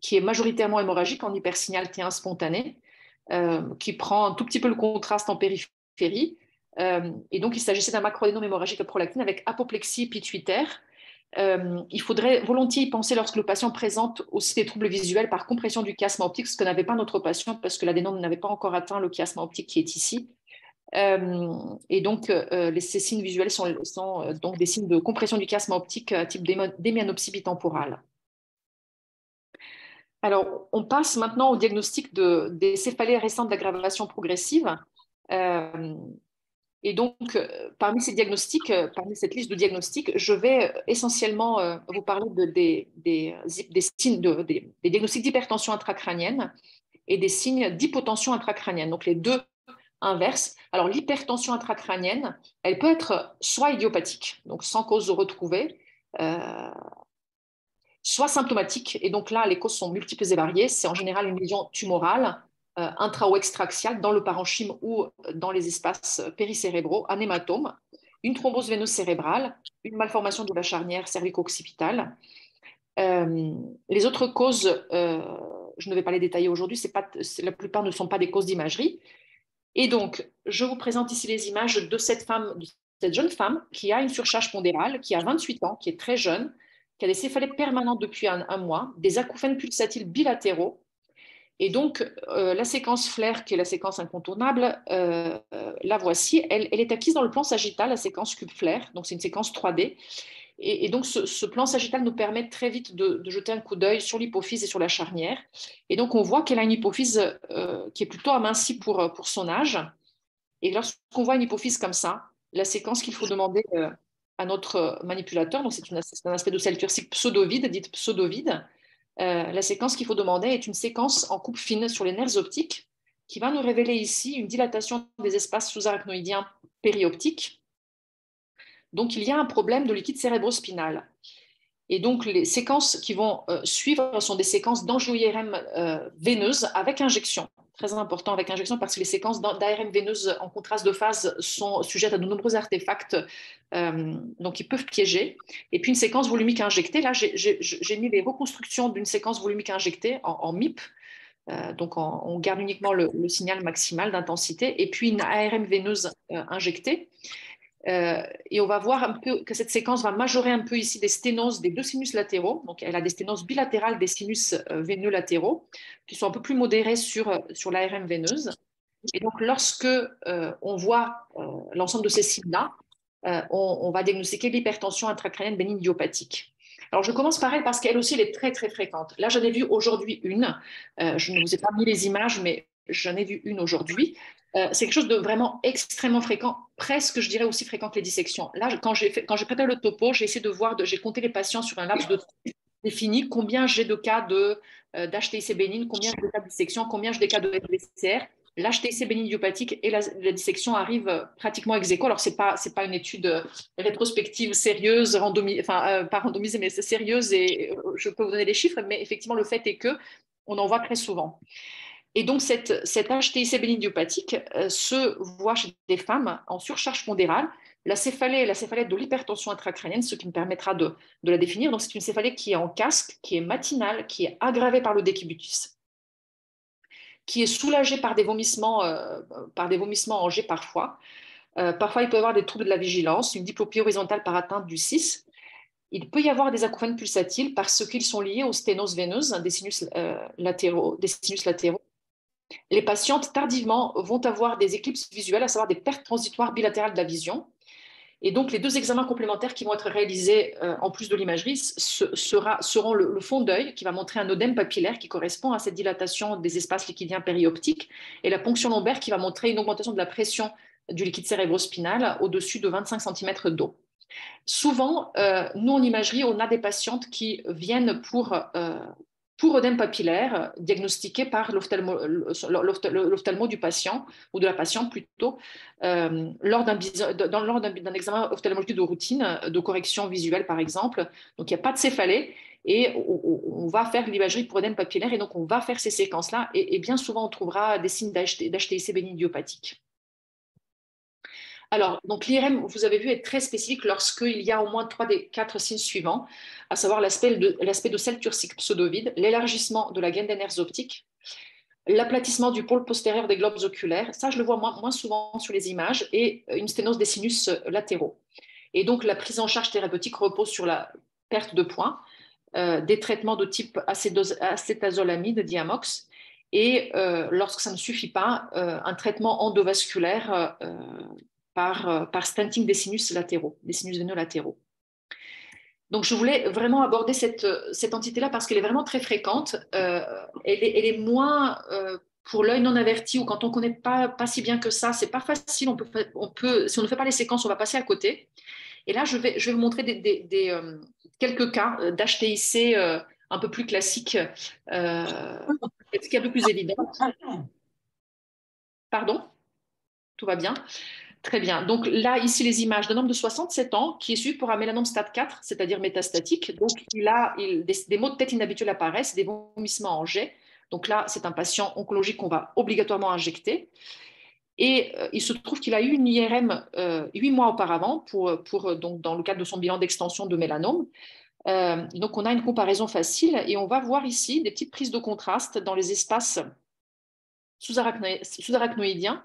qui est majoritairement hémorragique en hypersignal T1 spontané, qui prend un tout petit peu le contraste en périphérie. Et donc, il s'agissait d'un macrodénome hémorragique à prolactine avec apoplexie pituitaire. Il faudrait volontiers y penser lorsque le patient présente aussi des troubles visuels par compression du chiasme optique, ce que n'avait pas notre patient parce que l'adénome n'avait pas encore atteint le chiasme optique qui est ici. Et donc, ces signes visuels sont donc des signes de compression du chiasme optique type d'hémianopsie bitemporale. Alors, on passe maintenant au diagnostic des céphalées récentes d'aggravation progressive. Et donc, parmi ces diagnostics, parmi cette liste de diagnostics, je vais essentiellement vous parler des diagnostics d'hypertension intracrânienne et des signes d'hypotension intracrânienne, donc les deux inverses. Alors, l'hypertension intracrânienne, elle peut être soit idiopathique, donc sans cause retrouvée, soit symptomatique. Et donc là, les causes sont multiples et variées. C'est en général une lésion tumorale, intra- ou extra-axiale, dans le parenchyme ou dans les espaces péricérébraux, un hématome, une thrombose veineuse cérébrale, une malformation de la charnière cervico-occipitale. Les autres causes, je ne vais pas les détailler aujourd'hui, la plupart ne sont pas des causes d'imagerie. Et donc, je vous présente ici les images de cette jeune femme qui a une surcharge pondérale, qui a 28 ans, qui est très jeune, qui a des céphalées permanentes depuis un mois, des acouphènes pulsatiles bilatéraux Et donc, la séquence flair, qui est la séquence incontournable, la voici. Elle est acquise dans le plan sagittal, la séquence cube flair. Donc, c'est une séquence 3D. Et donc, ce plan sagittal nous permet très vite de jeter un coup d'œil sur l'hypophyse et sur la charnière. Et donc, on voit qu'elle a une hypophyse qui est plutôt amincie pour son âge. Et lorsqu'on voit une hypophyse comme ça, la séquence qu'il faut demander à notre manipulateur, donc c'est un aspect de cellule turcique pseudovide, dite pseudovide, la séquence qu'il faut demander est une séquence en coupe fine sur les nerfs optiques qui va nous révéler ici une dilatation des espaces sous-arachnoïdiens périoptiques. Donc, il y a un problème de liquide cérébrospinal. Et donc, les séquences qui vont suivre sont des séquences d'angio-IRM veineuses avec injection. Très important avec injection parce que les séquences d'ARM veineuses en contraste de phase sont sujettes à de nombreux artefacts, donc ils peuvent piéger. Et puis une séquence volumique injectée, là j'ai mis les reconstructions d'une séquence volumique injectée en MIP, donc on garde uniquement le signal maximal d'intensité, et puis une ARM veineuse injectée. Et on va voir un peu que cette séquence va majorer un peu ici des sténoses des deux sinus latéraux. Donc, elle a des sténoses bilatérales des sinus veineux latéraux qui sont un peu plus modérés sur l'ARM veineuse. Et donc, lorsque on voit l'ensemble de ces signes-là, on va diagnostiquer l'hypertension intracrânienne bénigne idiopathique. Alors, je commence par elle parce qu'elle aussi, elle est très, très fréquente. Là, j'en ai vu aujourd'hui une. Je ne vous ai pas mis les images, mais j'en ai vu une aujourd'hui. C'est quelque chose de vraiment extrêmement fréquent, presque, je dirais, aussi fréquent que les dissections. Là, quand j'ai préparé le topo, j'ai essayé de voir, j'ai compté les patients sur un laps de temps défini, combien j'ai de cas d'HTIC bénigne, combien j'ai de cas de dissection, combien j'ai de cas de FBCR. L'HTIC bénigne idiopathique et la dissection arrivent pratiquement ex aequo. Alors, ce n'est pas une étude rétrospective sérieuse, pas randomisée, mais sérieuse, et je peux vous donner les chiffres, mais effectivement, le fait est qu'on en voit très souvent. Et donc, cette HTIC bénigne idiopathique se voit chez des femmes en surcharge pondérale. La céphalée est la céphalée de l'hypertension intracrânienne, ce qui me permettra de la définir. Donc, c'est une céphalée qui est en casque, qui est matinale, qui est aggravée par le décubitus, qui est soulagée par des vomissements en jet parfois. Parfois, il peut y avoir des troubles de la vigilance, une diplopie horizontale par atteinte du 6. Il peut y avoir des acouphènes pulsatiles parce qu'ils sont liés aux sténoses veineuses des sinus latéraux. Les patientes, tardivement, vont avoir des éclipses visuelles, à savoir des pertes transitoires bilatérales de la vision. Et donc, les deux examens complémentaires qui vont être réalisés en plus de l'imagerie seront le fond d'œil qui va montrer un œdème papillaire qui correspond à cette dilatation des espaces liquidiens périoptiques et la ponction lombaire qui va montrer une augmentation de la pression du liquide cérébrospinal au-dessus de 25 cm d'eau. Souvent, nous, en imagerie, on a des patientes qui viennent pour œdème papillaire diagnostiqué par l'ophtalmo du patient, ou de la patiente plutôt, lors d'un examen ophtalmologique de routine, de correction visuelle par exemple. Donc, il n'y a pas de céphalée. Et on va faire l'imagerie pour œdème papillaire, et donc on va faire ces séquences-là, et bien souvent on trouvera des signes d'HTIC bénigne idiopathique. Alors, donc l'IRM, vous avez vu, est très spécifique lorsqu'il y a au moins 3 des 4 signes suivants, à savoir l'aspect de cellule turcique pseudovide, l'élargissement de la gaine des nerfs optiques, l'aplatissement du pôle postérieur des globes oculaires, ça je le vois moins souvent sur les images, et une sténose des sinus latéraux. Et donc la prise en charge thérapeutique repose sur la perte de poids, des traitements de type acétazolamide, Diamox, et lorsque ça ne suffit pas, un traitement endovasculaire par stenting des sinus latéraux, des sinus veineux latéraux. Donc, je voulais vraiment aborder cette entité-là parce qu'elle est vraiment très fréquente. Elle est moins pour l'œil non averti ou quand on ne connaît pas si bien que ça, c'est pas facile. Si on ne fait pas les séquences, on va passer à côté. Et là, je vais vous montrer quelques cas d'HTIC un peu plus classiques, ce qui est un peu plus évident. Pardon? Tout va bien? Très bien. Donc là, ici, les images d'un homme de 67 ans qui est suivi pour un mélanome stade 4, c'est-à-dire métastatique. Donc, des maux de tête inhabituels apparaissent, des vomissements en jet. Donc là, c'est un patient oncologique qu'on va obligatoirement injecter. Et il se trouve qu'il a eu une IRM 8 mois auparavant donc, dans le cadre de son bilan d'extension de mélanome. Donc, on a une comparaison facile et on va voir ici des petites prises de contraste dans les espaces sous-arachnoïdiens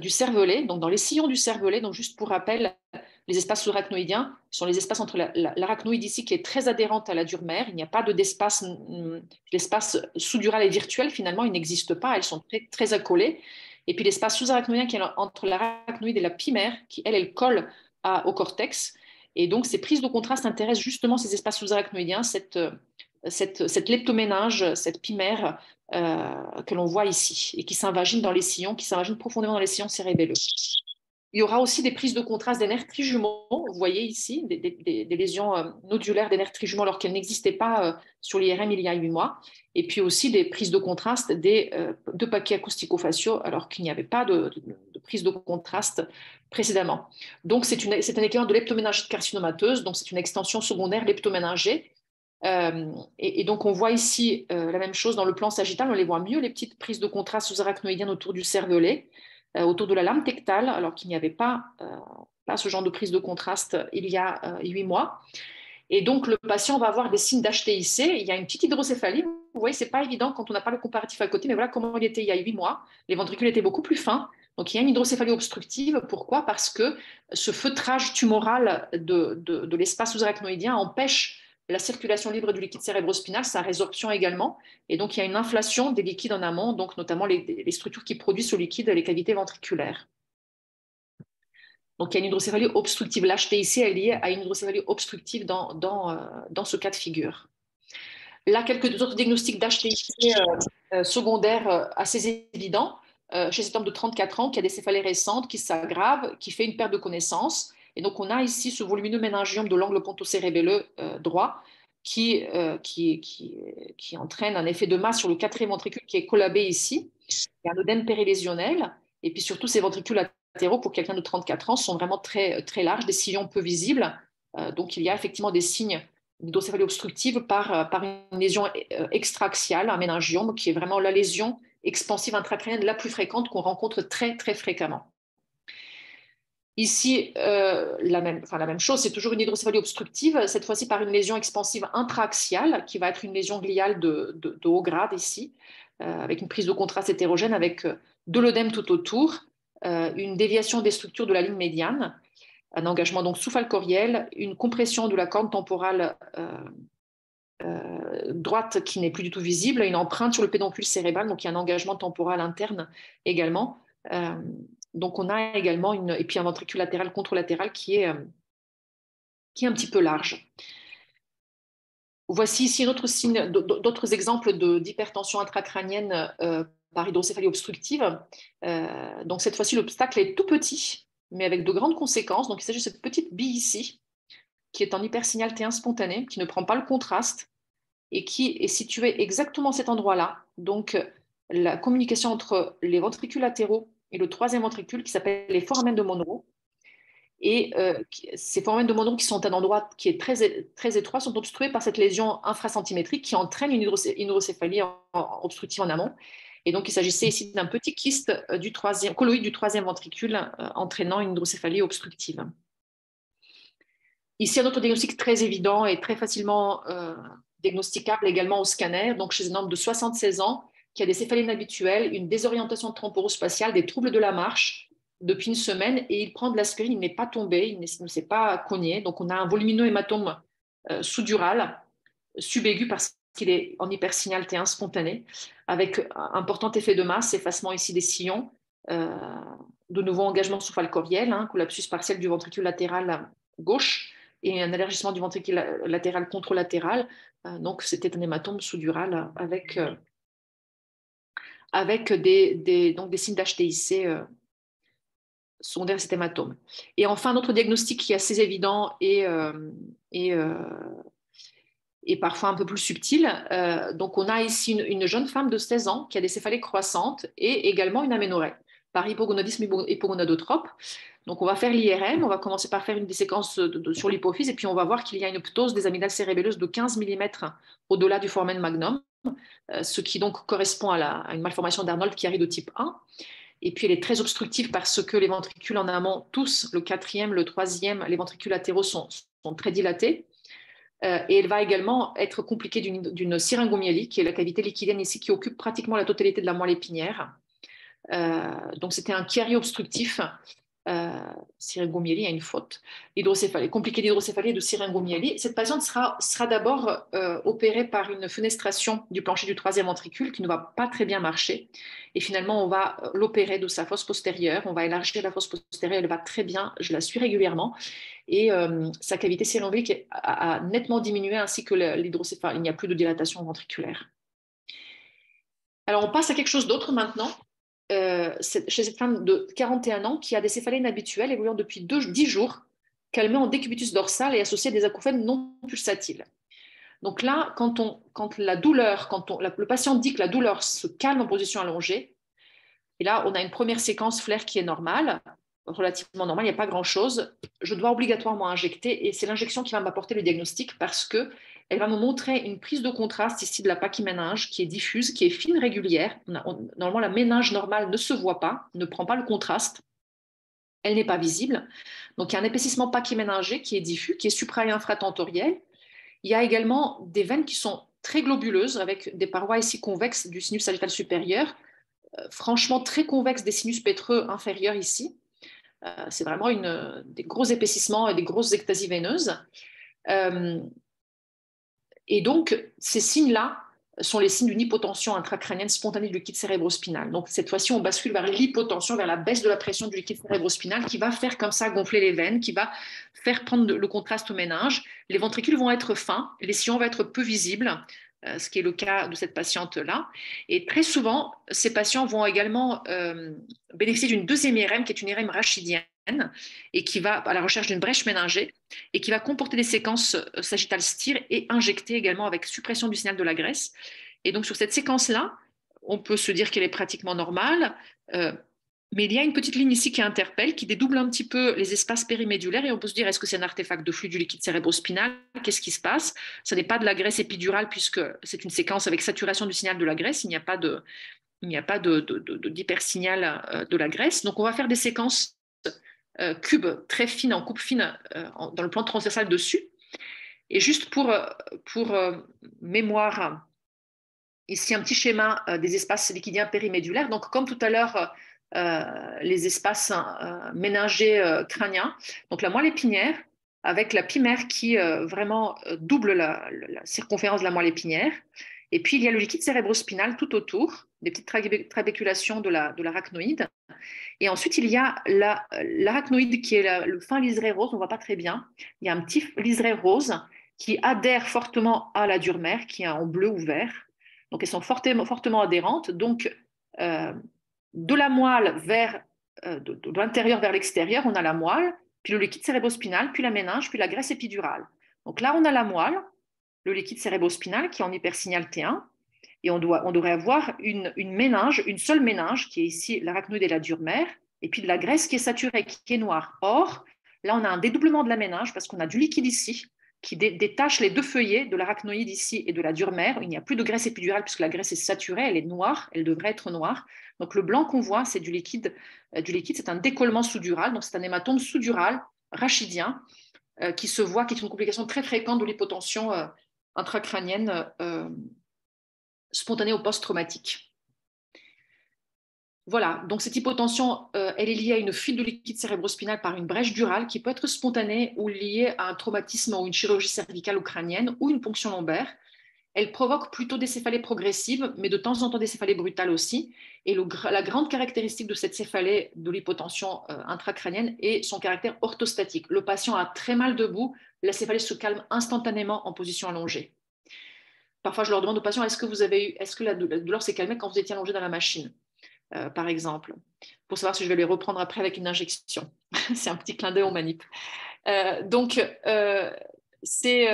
du cervelet, donc dans les sillons du cervelet. Donc, juste pour rappel, les espaces sous-arachnoïdiens sont les espaces entre l'arachnoïde ici qui est très adhérente à la dure mère. Il n'y a pas d'espace, l'espace sous-dural et virtuel finalement, il n'existe pas, elles sont très, très accolées. Et puis l'espace sous-arachnoïdien qui est entre l'arachnoïde et la pimère, qui elle colle au cortex. Et donc ces prises de contraste intéressent justement ces espaces sous-arachnoïdiens, cette leptoméninge, cette pimère que l'on voit ici et qui s'invagine dans les sillons, qui s'invagine profondément dans les sillons cérébelleux. Il y aura aussi des prises de contraste des nerfs trijumeaux, vous voyez ici, des lésions nodulaires des nerfs trijumeaux alors qu'elles n'existaient pas sur l'IRM il y a 8 mois. Et puis aussi des prises de contraste des deux paquets acoustico-faciaux alors qu'il n'y avait pas de prise de contraste précédemment. Donc c'est un équivalent de leptoméningite carcinomateuse, donc c'est une extension secondaire leptoméningée. Et donc on voit ici la même chose dans le plan sagittal, on les voit mieux, les petites prises de contraste sous-arachnoïdiennes autour du cervelet, autour de la lame tectale, alors qu'il n'y avait pas ce genre de prise de contraste il y a 8 mois. Et donc, le patient va avoir des signes d'HTIC. Il y a une petite hydrocéphalie. Vous voyez, ce n'est pas évident quand on n'a pas le comparatif à côté, mais voilà comment il était il y a 8 mois. Les ventricules étaient beaucoup plus fins. Donc, il y a une hydrocéphalie obstructive. Pourquoi? Parce que ce feutrage tumoral de l'espace sous-arachnoïdien empêche la circulation libre du liquide cérébrospinal, sa résorption également. Et donc, il y a une inflation des liquides en amont, donc notamment les structures qui produisent ce liquide, les cavités ventriculaires. Donc, il y a une hydrocéphalie obstructive. L'HTIC est liée à une hydrocéphalie obstructive dans ce cas de figure. Là, quelques autres diagnostics d'HTIC secondaires assez évidents. Chez cet homme de 34 ans qui a des céphalées récentes, qui s'aggravent, qui fait une perte de connaissance. Et donc, on a ici ce volumineux méningiome de l'angle pontocérébelleux droit qui entraîne un effet de masse sur le quatrième ventricule qui est collabé ici. Il y a un œdème périlésionnel. Et puis surtout, ces ventricules latéraux, pour quelqu'un de 34 ans, sont vraiment très, très larges, des sillons peu visibles. Donc, il y a effectivement des signes d'hydrocéphalie obstructive par une lésion extraaxiale, un méningiome, qui est vraiment la lésion expansive intracrânienne la plus fréquente qu'on rencontre très, très fréquemment. Ici, la même chose, c'est toujours une hydrocéphalie obstructive, cette fois-ci par une lésion expansive intraaxiale, qui va être une lésion gliale de haut grade ici, avec une prise de contraste hétérogène, avec de l'œdème tout autour, une déviation des structures de la ligne médiane, un engagement donc sous-falcoriel, une compression de la corne temporale droite qui n'est plus du tout visible, une empreinte sur le pédoncule cérébral, donc il y a un engagement temporal interne également. Donc on a également et puis un ventricule latéral contralatéral qui est un petit peu large. Voici ici d'autres exemples d'hypertension intracrânienne par hydrocéphalie obstructive. Donc cette fois-ci, l'obstacle est tout petit, mais avec de grandes conséquences. Donc il s'agit de cette petite bille ici, qui est en hypersignal T1 spontané, qui ne prend pas le contraste et qui est située exactement à cet endroit-là. Donc la communication entre les ventricules latéraux et le troisième ventricule, qui s'appelle les foramen de Monro. Et ces foramen de Monro, qui sont à un endroit qui est très, très étroit, sont obstrués par cette lésion infracentimétrique qui entraîne une hydrocéphalie obstructive en amont. Et donc, il s'agissait ici d'un petit kyste colloïde du troisième ventricule entraînant une hydrocéphalie obstructive. Ici, un autre diagnostic très évident et très facilement diagnosticable également au scanner, donc chez un homme de 76 ans qui a des céphalées inhabituelles, une désorientation temporospatiale, des troubles de la marche depuis une semaine, et il prend de l'aspirine, il n'est pas tombé, il ne s'est pas cogné. Donc, on a un volumineux hématome sous-dural, subaigu parce qu'il est en hypersignal T1 spontané, avec un important effet de masse, effacement ici des sillons, de nouveau engagement sous-falcoriel, collapsus partiel du ventricule latéral gauche, et un élargissement du ventricule latéral contralatéral. Donc, c'était un hématome sous-dural avec des signes d'HTIC secondaires à cet hématome. Et enfin, notre diagnostic qui est assez évident et parfois un peu plus subtil. Donc, on a ici une jeune femme de 16 ans qui a des céphalées croissantes et également une aménorrhée par hypogonadisme hypogonadotrope. Donc, on va faire l'IRM, on va commencer par faire une séquence sur l'hypophyse et puis on va voir qu'il y a une ptose des amygdales cérébelleuses de 15 mm au-delà du foramen magnum, ce qui donc correspond à une malformation d'Arnold qui arrive de type 1. Et puis, elle est très obstructive parce que les ventricules en amont, tous, le quatrième, le troisième, les ventricules latéraux sont très dilatés. Et elle va également être compliquée d'une syringomyélie, qui est la cavité liquidienne ici, qui occupe pratiquement la totalité de la moelle épinière. Donc, c'était un chiari obstructif syringomyélie, il y a une faute, hydrocéphalie, compliquée d'hydrocéphalie et de syringomyélie. Cette patiente sera d'abord opérée par une fenestration du plancher du troisième ventricule qui ne va pas très bien marcher. Et finalement, on va l'opérer de sa fosse postérieure. On va élargir la fosse postérieure. Elle va très bien. Je la suis régulièrement. Et sa cavité syringomyélique a nettement diminué ainsi que l'hydrocéphalie. Il n'y a plus de dilatation ventriculaire. Alors, on passe à quelque chose d'autre maintenant. Chez cette femme de 41 ans qui a des céphalées inhabituelles évoluant depuis 10 jours, qu'elle met en décubitus dorsal et associée à des acouphènes non pulsatiles. Donc là, quand la douleur, le patient dit que la douleur se calme en position allongée, et là, on a une première séquence flair qui est normale, relativement normale, il n'y a pas grand-chose. Je dois obligatoirement injecter et c'est l'injection qui va m'apporter le diagnostic parce qu'elle va me montrer une prise de contraste ici de la pachyméninge qui est diffuse, qui est fine, régulière. Normalement, la méninge normale ne se voit pas, ne prend pas le contraste. Elle n'est pas visible. Donc, il y a un épaississement pachyméningé qui est diffus, qui est supra- et infratentoriel. Il y a également des veines qui sont très globuleuses avec des parois ici convexes du sinus sagittal supérieur, franchement très convexes des sinus pétreux inférieurs ici. C'est vraiment des gros épaississements et des grosses ectasies veineuses. Et donc, ces signes-là sont les signes d'une hypotension intracrânienne spontanée du liquide cérébrospinal. Donc, cette fois-ci, on bascule vers l'hypotension, vers la baisse de la pression du liquide cérébrospinal qui va faire comme ça gonfler les veines, qui va faire prendre le contraste au méninge. Les ventricules vont être fins, les sillons vont être peu visibles, ce qui est le cas de cette patiente-là. Et très souvent, ces patients vont également bénéficier d'une deuxième IRM qui est une IRM rachidienne et qui va à la recherche d'une brèche méningée et qui va comporter des séquences sagittales STIR et injectées également avec suppression du signal de la graisse. Et donc sur cette séquence-là, on peut se dire qu'elle est pratiquement normale, mais il y a une petite ligne ici qui interpelle, qui dédouble un petit peu les espaces périmédulaires et on peut se dire est-ce que c'est un artefact de flux du liquide cérébrospinal? Qu'est-ce qui se passe? Ce n'est pas de la graisse épidurale puisque c'est une séquence avec saturation du signal de la graisse, il n'y a pas d'hypersignal de la graisse. Donc on va faire des séquences cubes très fines, en coupe fine dans le plan transversal dessus. Et juste pour mémoire, ici un petit schéma des espaces liquidiens périmédulaires. Donc comme tout à l'heure, les espaces méningés crâniens. Donc la moelle épinière avec la pimère qui vraiment double la circonférence de la moelle épinière. Et puis il y a le liquide cérébrospinal tout autour, des petites trabéculations de l'arachnoïde. Et ensuite, il y a l'arachnoïde qui est le fin liseré rose, on ne voit pas très bien. Il y a un petit liseré rose qui adhère fortement à la dure mère, qui est en bleu ou vert. Donc, elles sont fortement adhérentes. Donc, de la moelle de l'intérieur vers l'extérieur, on a la moelle, puis le liquide cérébrospinal, puis la méninge, puis la graisse épidurale. Donc là, on a la moelle, le liquide cérébrospinal qui est en hypersignal T1. Et on devrait avoir une méninge, une seule méninge, qui est ici l'arachnoïde et la dure mère, et puis de la graisse qui est saturée, qui est noire. Or, là, on a un dédoublement de la méninge parce qu'on a du liquide ici qui détache les deux feuillets de l'arachnoïde ici et de la dure mère. Il n'y a plus de graisse épidurale puisque la graisse est saturée, elle est noire, elle devrait être noire. Donc le blanc qu'on voit, c'est du liquide. C'est un décollement sous-dural, donc c'est un hématome sous-dural rachidien qui se voit, qui est une complication très fréquente de l'hypotension intracrânienne spontanée au post-traumatique. Voilà, donc cette hypotension, elle est liée à une fuite de liquide cérébrospinal par une brèche durale qui peut être spontanée ou liée à un traumatisme ou une chirurgie cervicale ou crânienne ou une ponction lombaire. Elle provoque plutôt des céphalées progressives, mais de temps en temps des céphalées brutales aussi. Et la grande caractéristique de cette céphalée de l'hypotension intracrânienne est son caractère orthostatique. Le patient a très mal debout, la céphalée se calme instantanément en position allongée. Parfois, je leur demande aux patients, est-ce que la douleur s'est calmée quand vous étiez allongé dans la machine, par exemple, pour savoir si je vais les reprendre après avec une injection. C'est un petit clin d'œil aux manip. Ces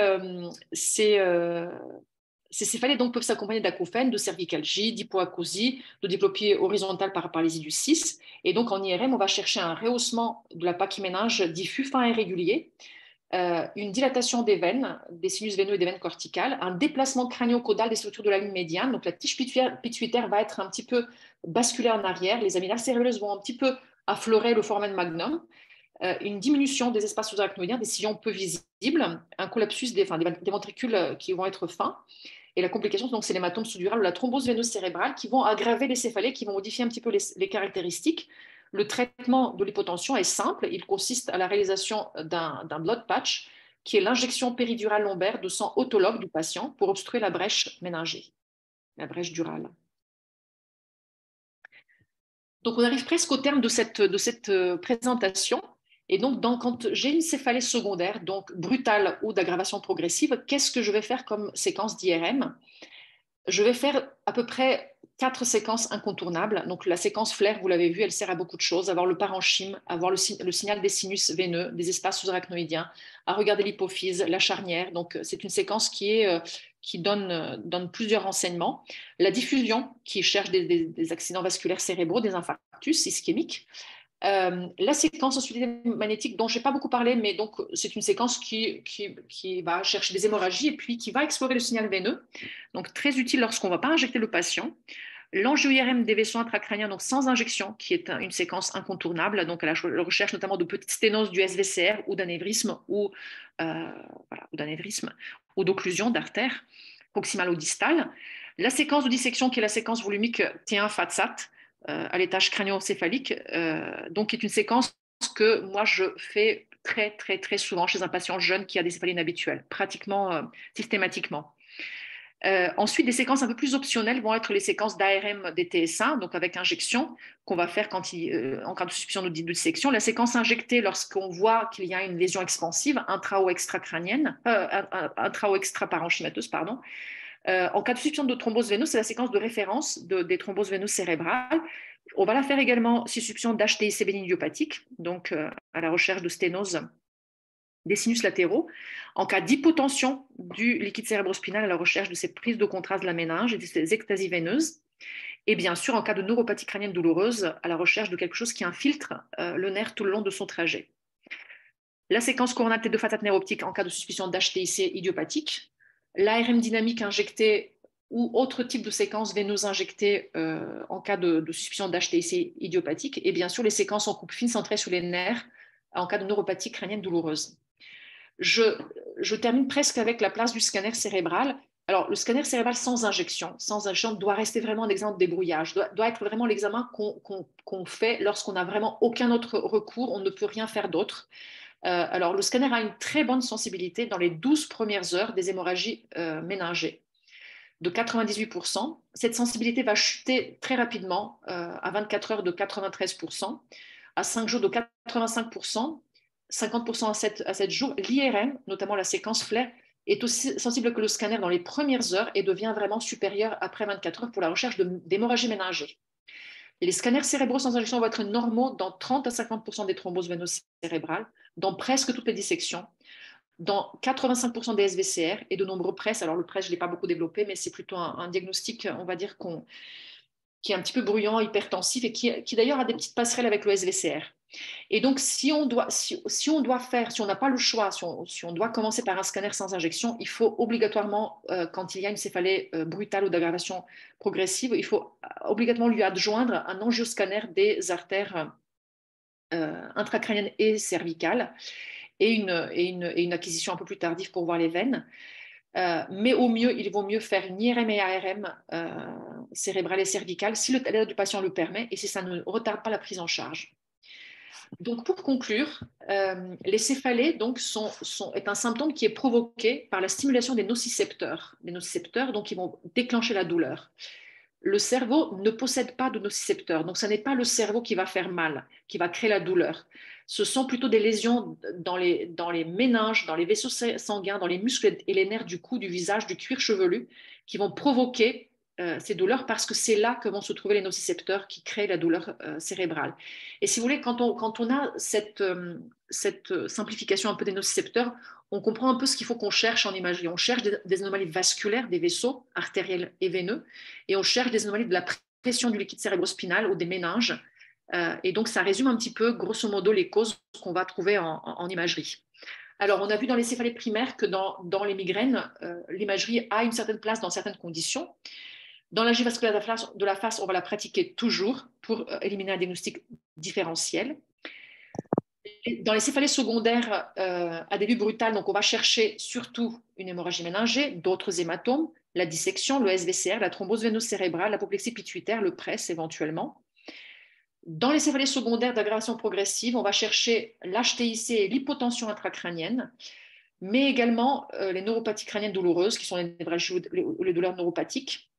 céphalées donc, peuvent s'accompagner d'acouphènes, de cervicalgie, d'hypoacousie, de diplopie horizontale par paralysie du 6. Et donc, en IRM, on va chercher un rehaussement de la pachyméninge diffus, fin et régulier, une dilatation des veines, des sinus veineux et des veines corticales, un déplacement crânio-caudal des structures de la ligne médiane. Donc, la tige pituitaire va être un petit peu basculée en arrière. Les amygdales cérébelleuses vont un petit peu affleurer le foramen magnum. Une diminution des espaces sous-arachnoïdiens, des sillons peu visibles, un collapsus des ventricules qui vont être fins. Et la complication, donc, c'est l'hématome sous-dural ou la thrombose veineuse cérébrale qui vont aggraver les céphalées, qui vont modifier un petit peu les caractéristiques. Le traitement de l'hypotension est simple. Il consiste à la réalisation d'un blood patch, qui est l'injection péridurale lombaire de sang autologue du patient pour obstruer la brèche méningée, la brèche durale. Donc, on arrive presque au terme de cette présentation. Et donc, quand j'ai une céphalée secondaire, donc brutale ou d'aggravation progressive, qu'est-ce que je vais faire comme séquence d'IRM? Je vais faire à peu près 4 séquences incontournables. Donc, la séquence flair, vous l'avez vu, elle sert à beaucoup de choses, avoir le parenchyme, avoir le signal des sinus veineux, des espaces sous-arachnoïdiens, à regarder l'hypophyse, la charnière. Donc, c'est une séquence qui donne plusieurs renseignements. La diffusion, qui cherche des accidents vasculaires cérébraux, des infarctus ischémiques. La séquence oscillité magnétique dont je n'ai pas beaucoup parlé, mais donc c'est une séquence qui va chercher des hémorragies et puis qui va explorer le signal veineux. Donc très utile lorsqu'on ne va pas injecter le patient. L'angio-IRM des vaisseaux intracrâniens, donc sans injection, qui est une séquence incontournable, donc à la recherche notamment de petites sténoses du SVCR ou d'anévrisme ou d'occlusion d'artères proximale ou distale. La séquence de dissection qui est la séquence volumique T1-FATSAT, à l'étage crânio-céphalique, donc qui est une séquence que moi je fais très très très souvent chez un patient jeune qui a des céphalées inhabituelles, pratiquement systématiquement. Ensuite, des séquences un peu plus optionnelles vont être les séquences d'ARM des TS1, donc avec injection, qu'on va faire en cas de suspicion de dissection. La séquence injectée lorsqu'on voit qu'il y a une lésion expansive, intra- ou extra-crânienne, intra- ou extra-parenchymateuse, pardon. En cas de suspicion de thrombose veineuse, c'est la séquence de référence des thromboses veineuses cérébrales. On va la faire également si suspicion d'HTIC bénigne-idiopathique, donc à la recherche de sténose des sinus latéraux. En cas d'hypotension du liquide cérébrospinal, à la recherche de ces prises de contraste de la méninge et de ces ectasies veineuses. Et bien sûr, en cas de neuropathie crânienne douloureuse, à la recherche de quelque chose qui infiltre le nerf tout le long de son trajet. La séquence coronale de façade neuroptique en cas de suspicion d'HTIC idiopathique. L'ARM dynamique injectée ou autre type de séquence veineuse injectée en cas de suspicion d'HTIC idiopathique. Et bien sûr, les séquences en coupe fine centrée sur les nerfs en cas de neuropathie crânienne douloureuse. Je termine presque avec la place du scanner cérébral. Alors, le scanner cérébral sans injection doit rester vraiment un examen de débrouillage, doit être vraiment l'examen qu'on fait lorsqu'on n'a vraiment aucun autre recours, on ne peut rien faire d'autre. Alors, le scanner a une très bonne sensibilité dans les 12 premières heures des hémorragies méningées, de 98%. Cette sensibilité va chuter très rapidement, à 24 heures de 93%, à 5 jours de 85%, 50% à 7 jours. L'IRM, notamment la séquence flair, est aussi sensible que le scanner dans les premières heures et devient vraiment supérieur après 24 heures pour la recherche d'hémorragie méningée. Les scanners cérébraux sans injection vont être normaux dans 30 à 50% des thromboses veineuses cérébrales, dans presque toutes les dissections, dans 85% des SVCR et de nombreux PRES. Alors le PRES, je ne l'ai pas beaucoup développé, mais c'est plutôt un diagnostic, on va dire, qui est un petit peu bruyant, hypertensif et qui d'ailleurs a des petites passerelles avec le SVCR. Et donc, si on n'a pas le choix, si on doit commencer par un scanner sans injection, il faut obligatoirement, quand il y a une céphalée brutale ou d'aggravation progressive, il faut obligatoirement lui adjoindre un angioscanner des artères intracrâniennes et cervicales et une acquisition un peu plus tardive pour voir les veines. Mais au mieux, il vaut mieux faire une IRM et ARM cérébrale et cervicale si l'état du patient le permet et si ça ne retarde pas la prise en charge. Donc, pour conclure, les céphalées donc, est un symptôme qui est provoqué par la stimulation des nocicepteurs. Les nocicepteurs, donc, qui vont déclencher la douleur. Le cerveau ne possède pas de nocicepteurs, donc ce n'est pas le cerveau qui va faire mal, qui va créer la douleur. Ce sont plutôt des lésions dans les méninges, dans les vaisseaux sanguins, dans les muscles et les nerfs du cou, du visage, du cuir chevelu, qui vont provoquer ces douleurs parce que c'est là que vont se trouver les nocicepteurs qui créent la douleur cérébrale. Et si vous voulez, quand on a cette simplification un peu des nocicepteurs, on comprend un peu ce qu'il faut qu'on cherche en imagerie. On cherche des anomalies vasculaires des vaisseaux artériels et veineux, et on cherche des anomalies de la pression du liquide cérébrospinal ou des méninges. Et donc, ça résume un petit peu, grosso modo, les causes qu'on va trouver en imagerie. Alors, on a vu dans les céphalées primaires que dans les migraines, l'imagerie a une certaine place dans certaines conditions. Dans l'angie vasculaire de la face, on va la pratiquer toujours pour éliminer un diagnostic différentiel. Dans les céphalées secondaires à début brutal, donc on va chercher surtout une hémorragie méningée, d'autres hématomes, la dissection, le SVCR, la thrombose veineuse cérébrale, l'apoplexie pituitaire, le PRES éventuellement. Dans les céphalées secondaires d'aggravation progressive, on va chercher l'HTIC et l'hypotension intracrânienne, mais également les neuropathies crâniennes douloureuses, qui sont les névralgies ou les douleurs neuropathiques.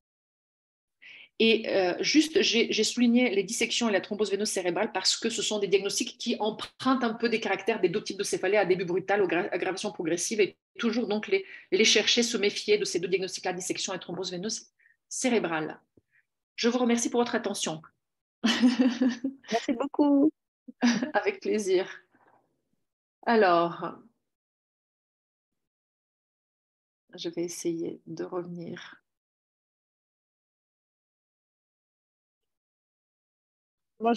Et juste, j'ai souligné les dissections et la thrombose veineuse cérébrale parce que ce sont des diagnostics qui empruntent un peu des caractères des deux types de céphalées à début brutal, aggravation progressive, et toujours donc les chercher, se méfier de ces deux diagnostics-là, dissection et thrombose veineuse cérébrale. Je vous remercie pour votre attention. Merci beaucoup. Avec plaisir. Alors, je vais essayer de revenir. Moi,